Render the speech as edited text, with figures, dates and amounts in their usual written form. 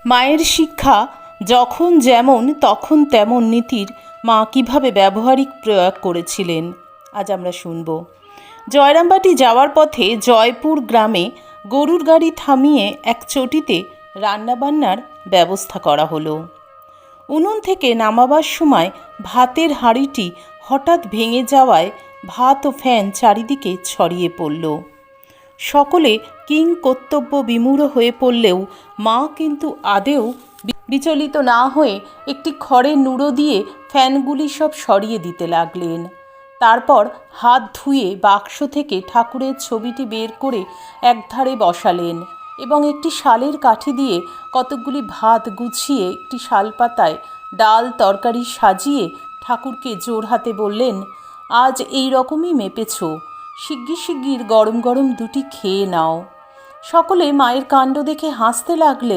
মায়ের শিক্ষা যখন যেমন তখন তেমন নীতির মা কীভাবে ব্যবহারিক প্রয়োগ করেছিলেন আজ আমরা শুনব। জয়রামবাটি যাওয়ার পথে জয়পুর গ্রামে গরুর গাড়ি থামিয়ে এক চটিতে রান্নাবান্নার ব্যবস্থা করা হলো। উনুন থেকে নামাবার সময় ভাতের হাঁড়িটি হঠাৎ ভেঙে যাওয়ায় ভাত ও ফ্যান চারিদিকে ছড়িয়ে পড়ল। সকলে কিং কর্তব্য বিমূঢ় হয়ে পড়লেও মা কিন্তু আদেও বিচলিত না হয়ে একটি খড়ের নুড়ো দিয়ে ফ্যানগুলি সব সরিয়ে দিতে লাগলেন। তারপর হাত ধুয়ে বাক্স থেকে ঠাকুরের ছবিটি বের করে একধারে বসালেন এবং একটি শালের কাঠি দিয়ে কতকগুলি ভাত গুছিয়ে একটি শালপাতায় ডাল তরকারি সাজিয়ে ঠাকুরকে জোর হাতে বললেন, আজ এই রকমই মেপেছ, শিগগির শিগগির গরম গরম দুটি খেয়ে নাও। সকলে মায়ের কাণ্ড দেখে হাসতে লাগলেও